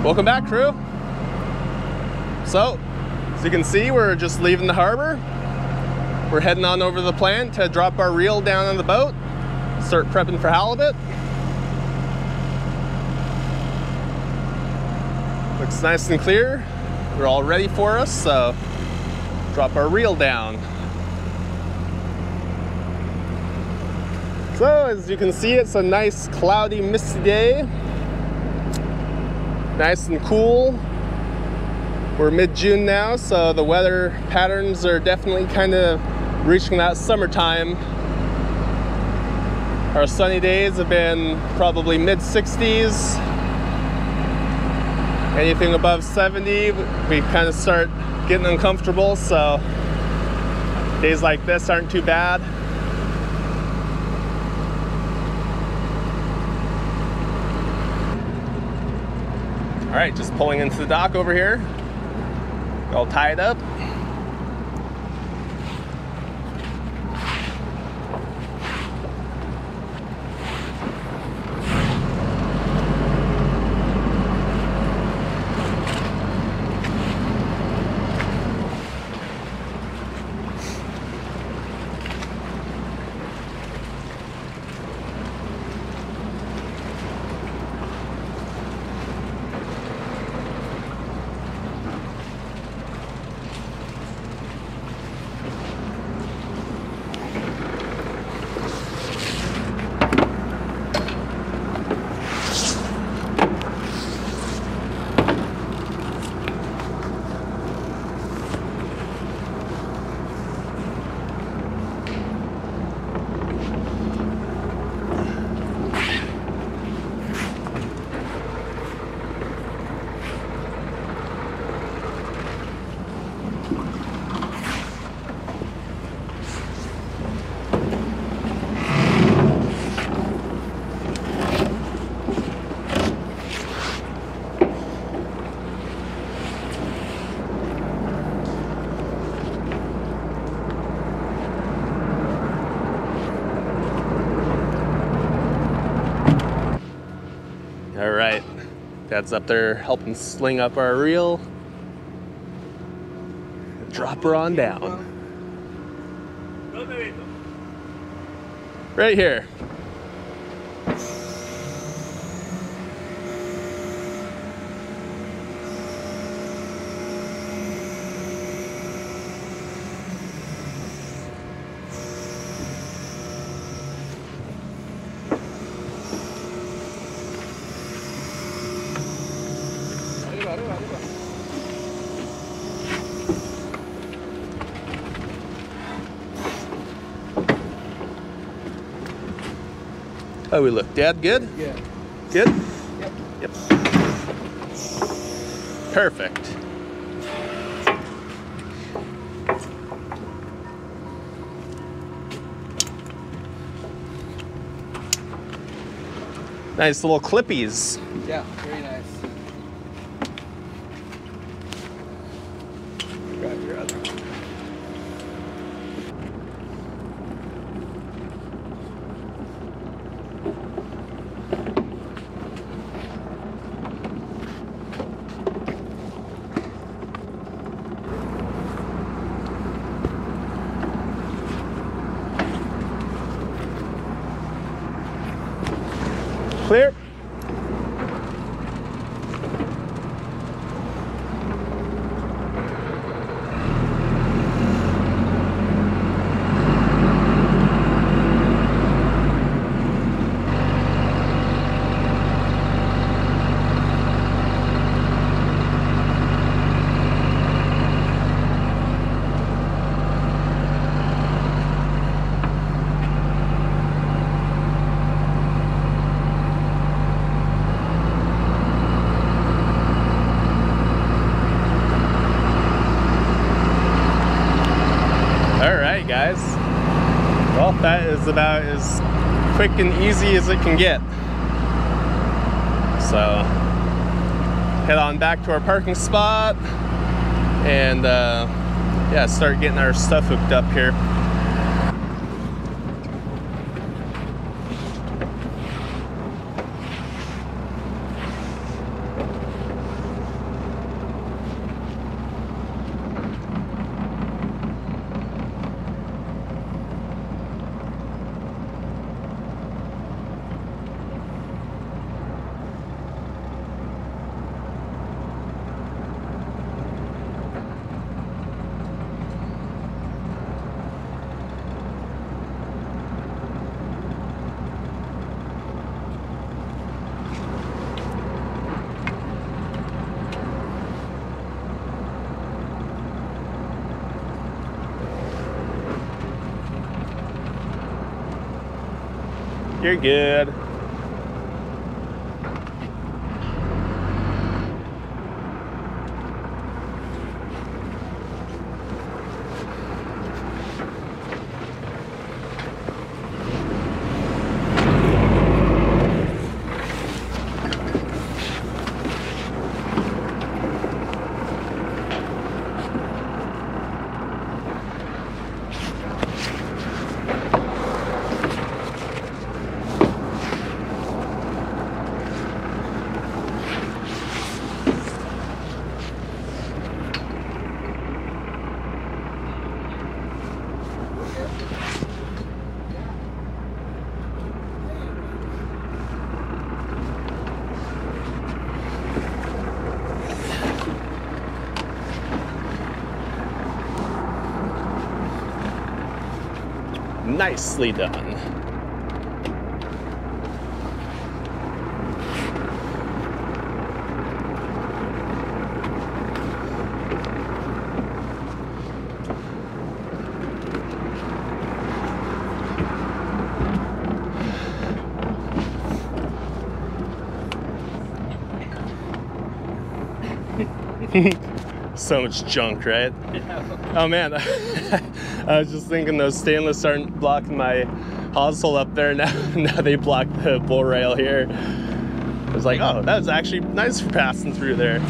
Welcome back, crew. So, as you can see, we're just leaving the harbor. We're heading on over to the plant to drop our reel down on the boat, start prepping for halibut. Looks nice and clear. They're all ready for us, so drop our reel down. So, as you can see, it's a nice cloudy, misty day. Nice and cool. We're mid-June now, so the weather patterns are definitely kind of reaching that summertime. Our sunny days have been probably mid-60s. Anything above 70, we kind of start getting uncomfortable, so days like this aren't too bad. All right, just pulling into the dock over here. All tied up. All right, Dad's up there helping sling up our reel. Drop her on down. Right here. How we look, Dad? Good? Yeah. Good? Yep. Yep. Perfect. Nice little clippies. Yeah, very nice. Grab your other one. Clear. Guys, well, that is about as quick and easy as it can get. So head on back to our parking spot and yeah, start getting our stuff hooked up here. You're good. Nicely done. So much junk, right? Yeah. Oh man, I was just thinking those stainless aren't blocking my hosel up there. Now they block the bull rail here. I was like, oh, that was actually nice for passing through there.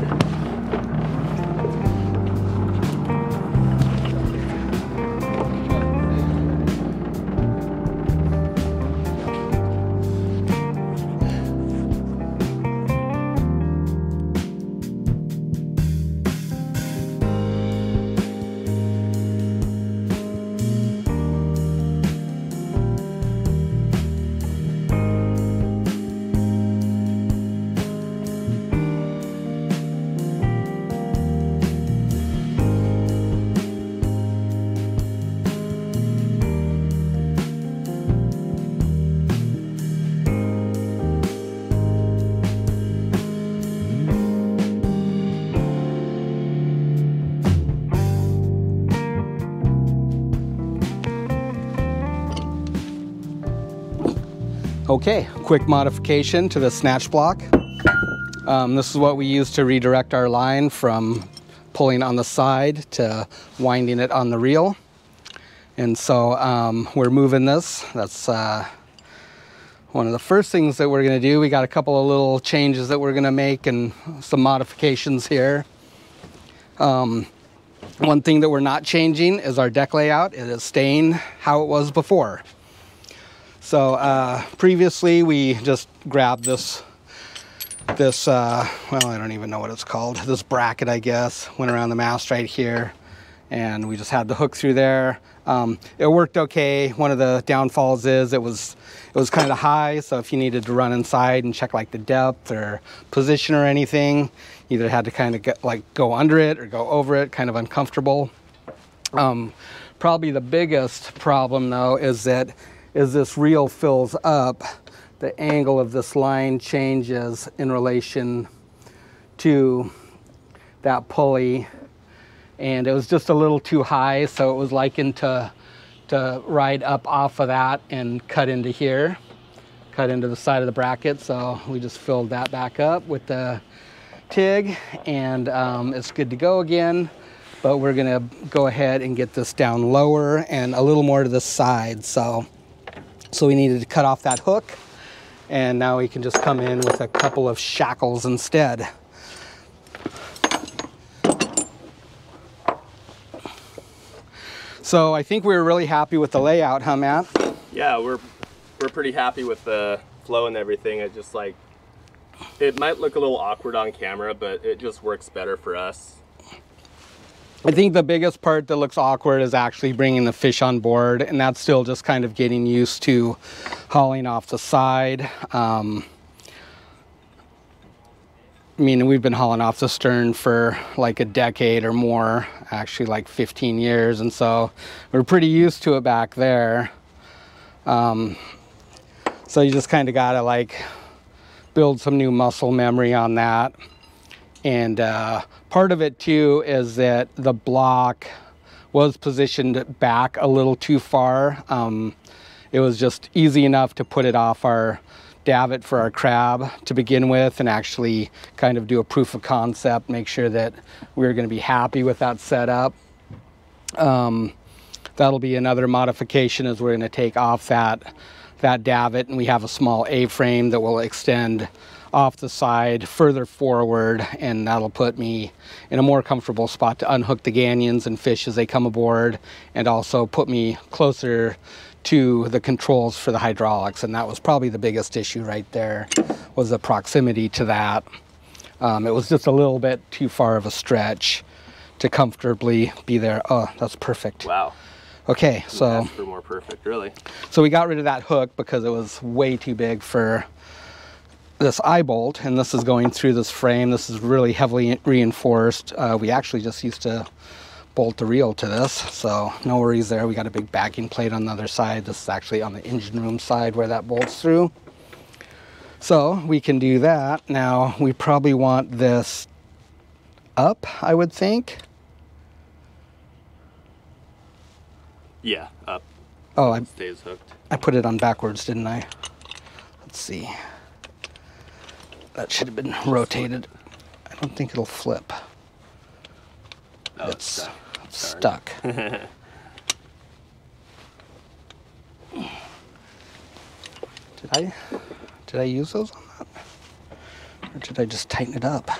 Okay, quick modification to the snatch block. This is what we use to redirect our line from pulling on the side to winding it on the reel. And so we're moving this. That's one of the first things that we're gonna do. We got a couple of little changes that we're gonna make and some modifications here. One thing that we're not changing is our deck layout. It is staying how it was before. So previously we just grabbed this well, I don't even know what it's called, this bracket, I guess, went around the mast right here, and we just had the hook through there. It worked okay. One of the downfalls is it was kind of high, so if you needed to run inside and check like the depth or position or anything, you either had to kind of go under it or go over it, kind of uncomfortable. Probably the biggest problem though is that as this reel fills up, the angle of this line changes in relation to that pulley, and it was just a little too high, so it was likened to ride up off of that and cut into here, cut into the side of the bracket. So we just filled that back up with the TIG, and it's good to go again. But we're gonna go ahead and get this down lower and a little more to the side. So we needed to cut off that hook, and now we can just come in with a couple of shackles instead. So I think we were really happy with the layout, huh, Matt? Yeah, we're pretty happy with the flow and everything. It just it might look a little awkward on camera, but it just works better for us. I think the biggest part that looks awkward is actually bringing the fish on board, and that's still just kind of getting used to hauling off the side. I mean, we've been hauling off the stern for like a decade or more, actually like 15 years, and so we're pretty used to it back there. So you just kind of gotta like build some new muscle memory on that. And part of it too is that the block was positioned back a little too far. it was just easy enough to put it off our davit for our crab to begin with and actually kind of do a proof of concept, make sure that we were going to be happy with that setup. That'll be another modification, is we're going to take off that davit, and we have a small A-frame that will extend off the side further forward, and that'll put me in a more comfortable spot to unhook the ganyons and fish as they come aboard, and also put me closer to the controls for the hydraulics. And that was probably the biggest issue right there, was the proximity to that. It was just a little bit too far of a stretch to comfortably be there. Oh, that's perfect. Wow. Okay, so for more perfect, really. So we got rid of that hook because it was way too big for this eye bolt, and this is going through this frame. This is really heavily reinforced. We actually just used to bolt the reel to this, so no worries there. We got a big backing plate on the other side. This is actually on the engine room side where that bolts through. So we can do that. Now we probably want this up, I would think. Yeah, up. Oh, it stays hooked. I put it on backwards, didn't I? Let's see. That should have been rotated. I don't think it'll flip. Oh, it's stuck. Did I use those on that? Or did I just tighten it up?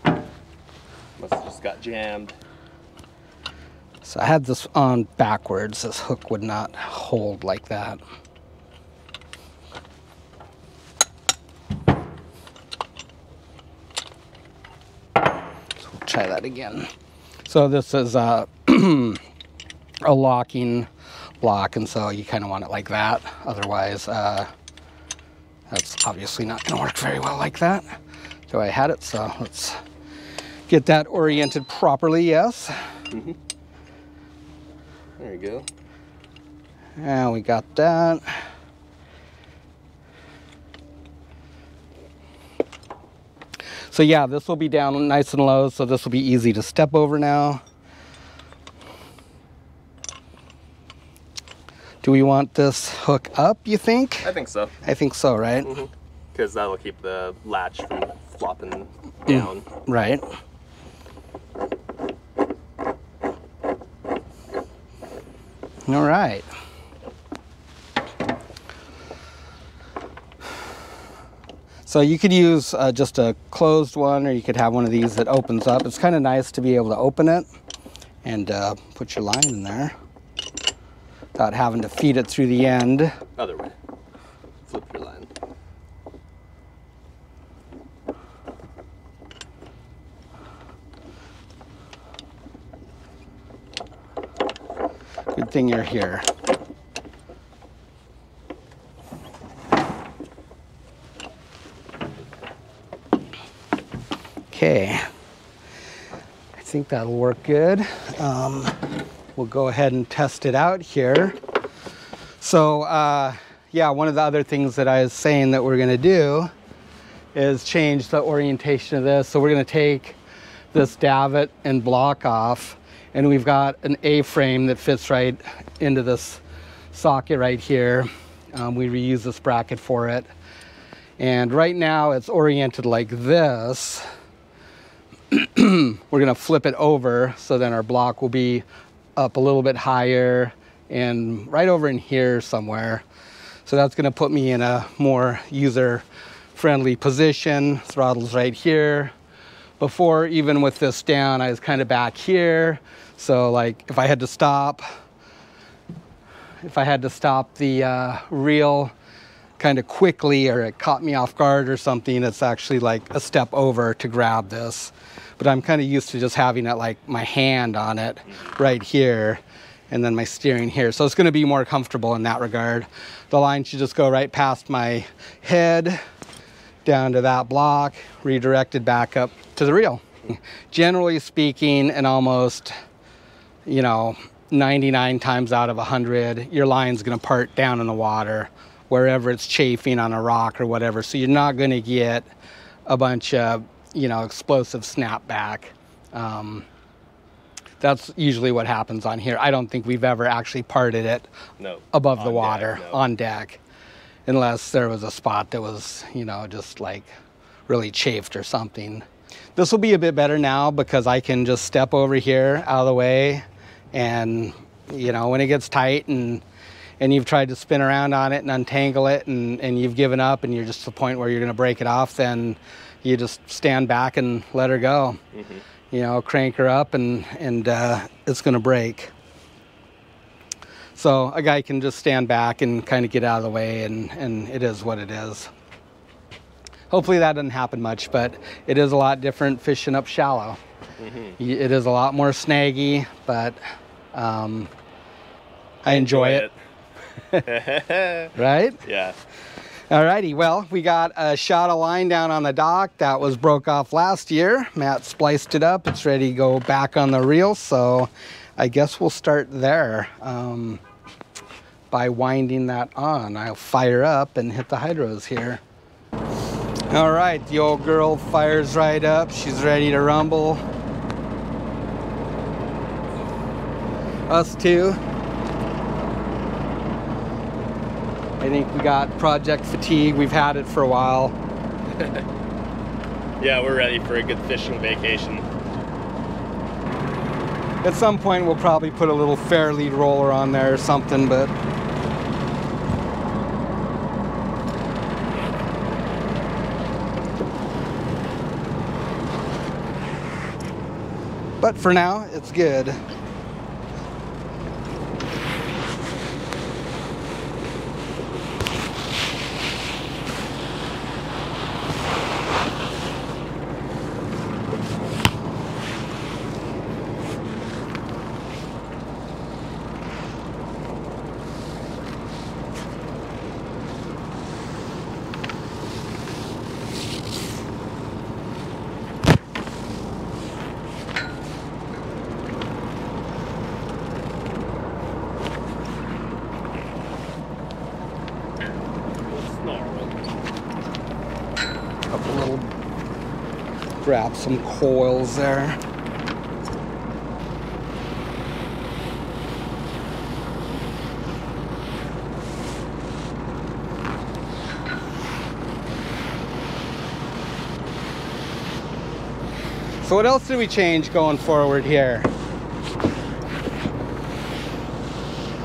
Must have just got jammed. So I had this on backwards. This hook would not hold like that. So we'll try that again. So this is a locking block, and so you kind of want it like that. Otherwise, that's obviously not going to work very well like that. So I had it, so let's get that oriented properly, yes. Mm-hmm. There you go. And we got that. So yeah, this will be down nice and low, so this will be easy to step over now. Do we want this hook up, you think? I think so. I think so, right? Because that'll keep the latch from flopping down. Right. All right. So you could use just a closed one, or you could have one of these that opens up. It's kind of nice to be able to open it and put your line in there without having to feed it through the end. Other way. Flip your line. Good thing you're here. Okay, I think that'll work good. We'll go ahead and test it out here. So yeah, one of the other things that I was saying that we're gonna do is change the orientation of this. So we're gonna take this davit and block off, and we've got an A-frame that fits right into this socket right here. We reuse this bracket for it. And right now it's oriented like this. We're gonna flip it over, so then our block will be up a little bit higher and right over in here somewhere. So that's gonna put me in a more user-friendly position. Throttle's right here. Before, even with this down, I was kind of back here. So like if I had to stop the reel kind of quickly, or it caught me off guard or something, it's actually like a step over to grab this. But I'm kind of used to just having it like my hand on it right here, and then my steering here. So it's gonna be more comfortable in that regard. The line should just go right past my head, down to that block, redirected back up to the reel. Generally speaking, and almost, 99 times out of 100, your line's gonna part down in the water, wherever it's chafing on a rock or whatever. So you're not gonna get a bunch of, explosive snapback. That's usually what happens on here. I don't think we've ever actually parted it above the water on deck, unless there was a spot that was, you know, just like really chafed or something. This will be a bit better now because I can just step over here out of the way, and you know, when it gets tight and you've tried to spin around on it and untangle it, and you've given up and you're just to the point where you're going to break it off, then you just stand back and let her go. You know, crank her up and it's going to break. So a guy can just stand back and kind of get out of the way, and it is what it is. Hopefully that doesn't happen much, but it is a lot different fishing up shallow. It is a lot more snaggy, but I enjoy it. Right? Yeah. Alrighty, well, we got a shot of line down on the dock that was broke off last year. Matt spliced it up. It's ready to go back on the reel, so I guess we'll start there by winding that on. I'll fire up and hit the hydros here. All right, the old girl fires right up. She's ready to rumble. Us too. I think we got project fatigue. We've had it for a while. Yeah, we're ready for a good fishing vacation. At some point, we'll probably put a little fair lead roller on there or something, but for now, it's good. Grab some coils there. So what else did we change going forward here?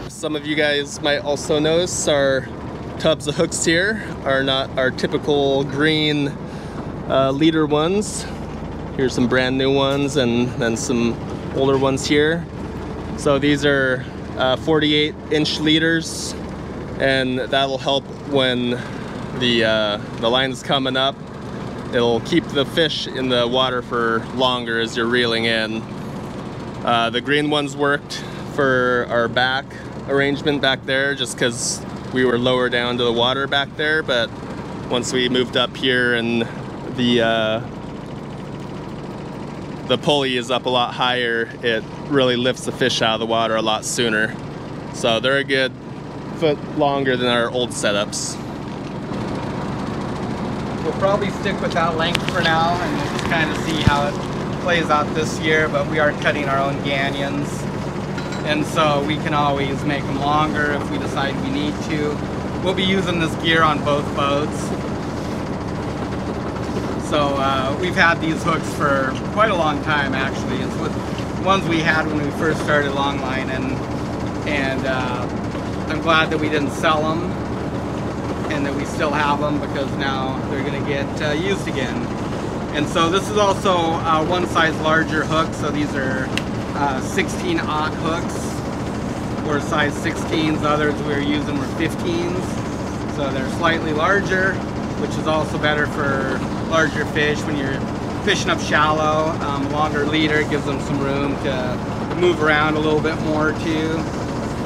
Some of you guys might also notice our tubs of hooks here are not our typical green leader ones. Here's some brand new ones and then some older ones here. So these are 48-inch leaders, and that'll help when the line's coming up. It'll keep the fish in the water for longer as you're reeling in. The green ones worked for our back arrangement back there just because we were lower down to the water back there, but once we moved up here and the pulley is up a lot higher, it really lifts the fish out of the water a lot sooner. So they're a good foot longer than our old setups. We'll probably stick with that length for now and we'll just kind of see how it plays out this year, but we are cutting our own ganyons, and so we can always make them longer if we decide we need to. We'll be using this gear on both boats. So we've had these hooks for quite a long time, actually. It's with ones we had when we first started longlining, and I'm glad that we didn't sell them and that we still have them, because now they're going to get used again. And so this is also one size larger hook, so these are 16-aught hooks, or size 16s. The others we were using were 15s, so they're slightly larger, which is also better for larger fish when you're fishing up shallow. Longer leader gives them some room to move around a little bit more too,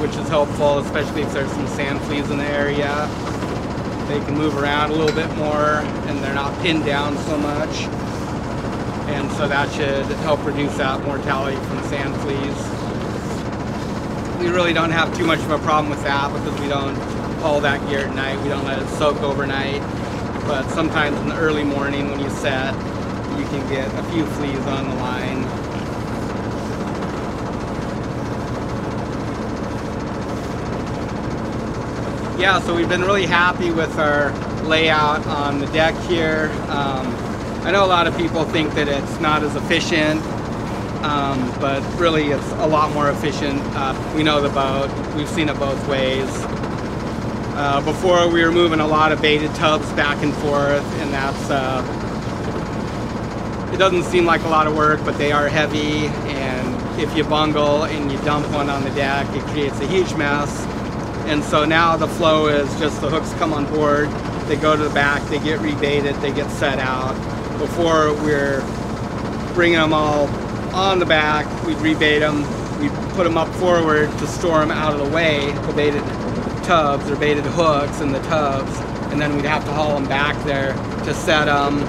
which is helpful, especially if there's some sand fleas in the area. They can move around a little bit more and they're not pinned down so much, and so that should help reduce that mortality from sand fleas. We really don't have too much of a problem with that because we don't haul that gear at night. We don't let it soak overnight. But sometimes in the early morning when you set, you can get a few fleas on the line. Yeah, so we've been really happy with our layout on the deck here. I know a lot of people think that it's not as efficient, but really it's a lot more efficient. We know the boat, we've seen it both ways. Before we were moving a lot of baited tubs back and forth, and that's, it doesn't seem like a lot of work, but they are heavy, and if you bungle and you dump one on the deck, it creates a huge mess. And so now the flow is just the hooks come on board, they go to the back, they get rebaited, they get set out. Before we're bringing them all on the back, we'd rebait them, we'd put them up forward to store them out of the way, the baited tubs or baited hooks in the tubs, and then we'd have to haul them back there to set them.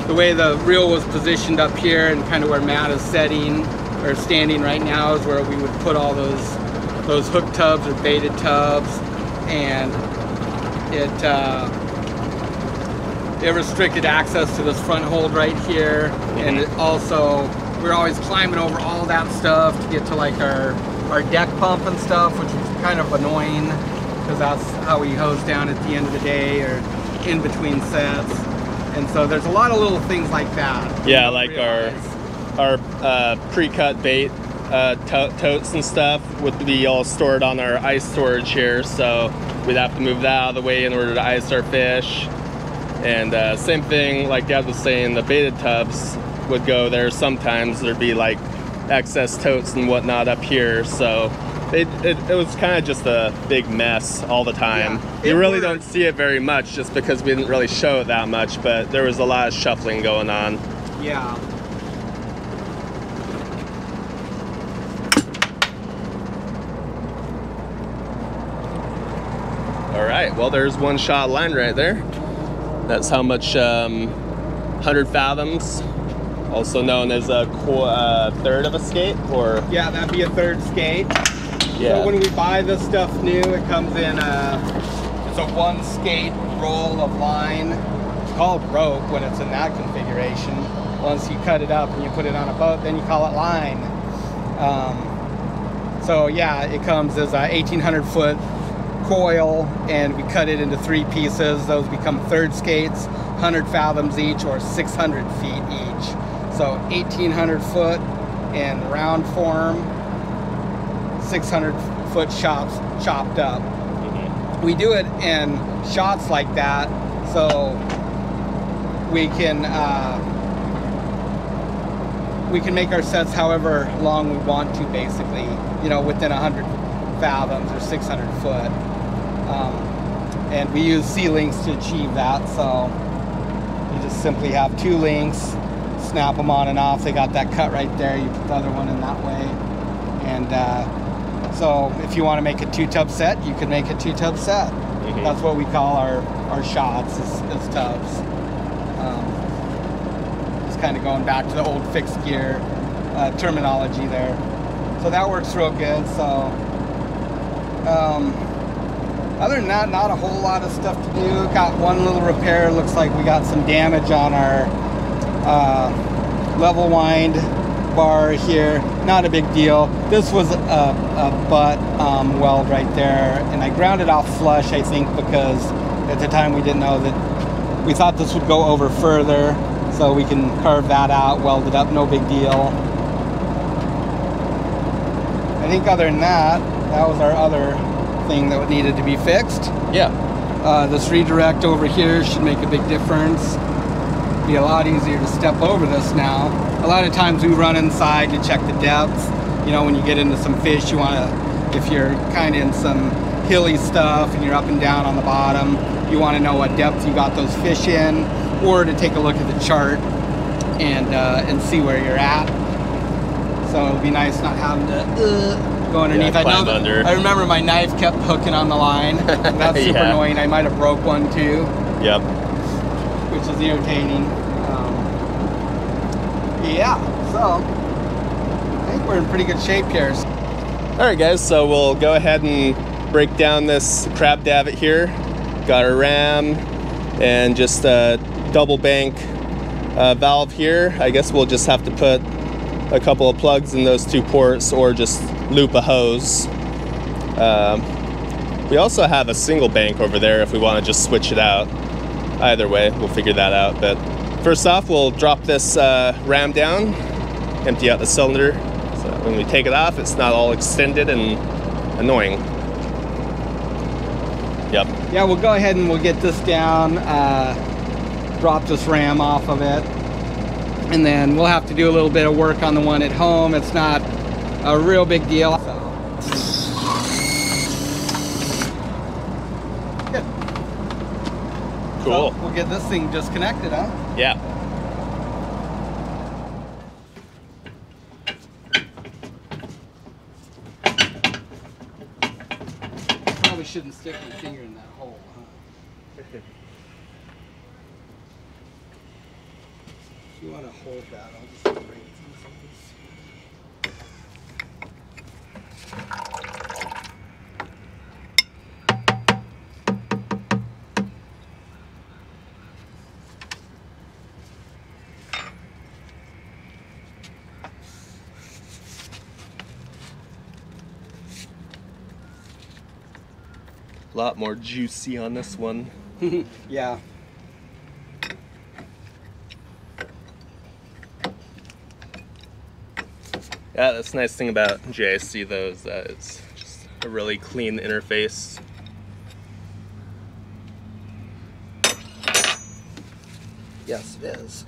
The way the reel was positioned up here and kind of where Matt is setting or standing right now is where we would put all those hook tubs or baited tubs, and it restricted access to this front hold right here. And it also, we're always climbing over all that stuff to get to like our deck pump and stuff, which is kind of annoying because that's how we hose down at the end of the day or in between sets. And so there's a lot of little things like that. Yeah, like our pre-cut bait totes and stuff would be all stored on our ice storage here, so we'd have to move that out of the way in order to ice our fish. And same thing, like Dad was saying, the baited tubs would go there. Sometimes there'd be like excess totes and whatnot up here, so it was kind of just a big mess all the time. Yeah, you really don't see it very much just because we didn't really show it that much, but there was a lot of shuffling going on. Yeah. All right, well, there's one shot line right there. That's how much 100 fathoms, also known as a third of a skate, or? Yeah, that'd be a third skate. Yeah. So when we buy this stuff new, it comes in it's a 1 skate roll of line. It's called rope when it's in that configuration. Once you cut it up and you put it on a boat, then you call it line. So yeah, it comes as a 1,800 foot coil, and we cut it into 3 pieces. Those become third skates, 100 fathoms each or 600 feet each. So 1,800 foot in round form, 600 foot chopped up. We do it in shots like that so we can make our sets however long we want to, basically, you know, within 100 fathoms or 600 foot. And we use C-links to achieve that, so you just simply have 2 links, snap them on and off. They got that cut right there. You put the other one in that way. And so if you want to make a 2-tub set, you can make a 2-tub set. That's what we call our shots, is tubs. Just kind of going back to the old fixed gear terminology there. So that works real good. So other than that, not a whole lot of stuff to do. Got one little repair. Looks like we got some damage on our level wind bar here. Not a big deal. This was a butt weld right there, and I ground it off flush, I think, because at the time we didn't know that, we thought this would go over further, so we can carve that out, weld it up, no big deal. I think other than that, that was our other thing that needed to be fixed. Yeah. This redirect over here should make a big difference. Be a lot easier to step over this now. A lot of times we run inside to check the depth. You know, when you get into some fish, you want to, if you're kind of in some hilly stuff and you're up and down on the bottom, you want to know what depth you got those fish in, or to take a look at the chart and see where you're at. So it'll be nice not having to go underneath. Yeah, I remember my knife kept hooking on the line. That's super annoying. I might have broke one too. Yep. Which is irritating. Yeah, so I think we're in pretty good shape here. All right, guys, so we'll go ahead and break down this crab davit here. Got our ram and just a double bank valve here. I guess we'll just have to put a couple of plugs in those 2 ports, or just loop a hose. We also have a single bank over there if we want to just switch it out. Either way, we'll figure that out. But first off, we'll drop this ram down, empty out the cylinder, so when we take it off, it's not all extended and annoying. Yep. Yeah, we'll go ahead and we'll get this down, drop this ram off of it, and then we'll have to do a little bit of work on the one at home. It's not a real big deal. Good. Cool. So we'll get this thing disconnected, huh? Yeah. Probably shouldn't stick my finger in that hole, huh? If you want to hold that, I'll just break it. A lot more juicy on this one. Yeah. Yeah, that's the nice thing about JIC though, is that it's just a really clean interface. Yes, it is.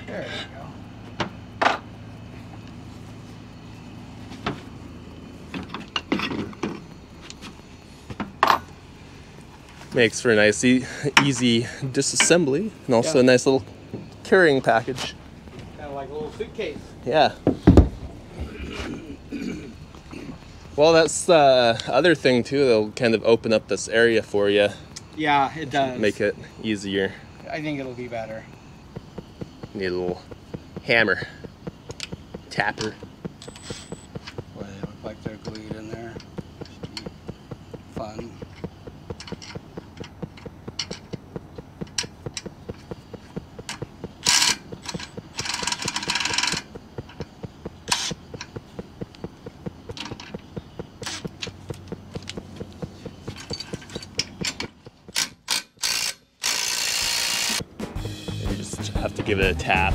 There you go. Makes for a nice, easy disassembly, and also a nice little carrying package. Kind of like a little suitcase. Yeah. Well, that's the other thing too. They'll kind of open up this area for you. Yeah, it does. Make it easier. I think it'll be better. Need a little hammer, tapper. Boy, they look like they're glued in there. Fun. You just have to give it a tap.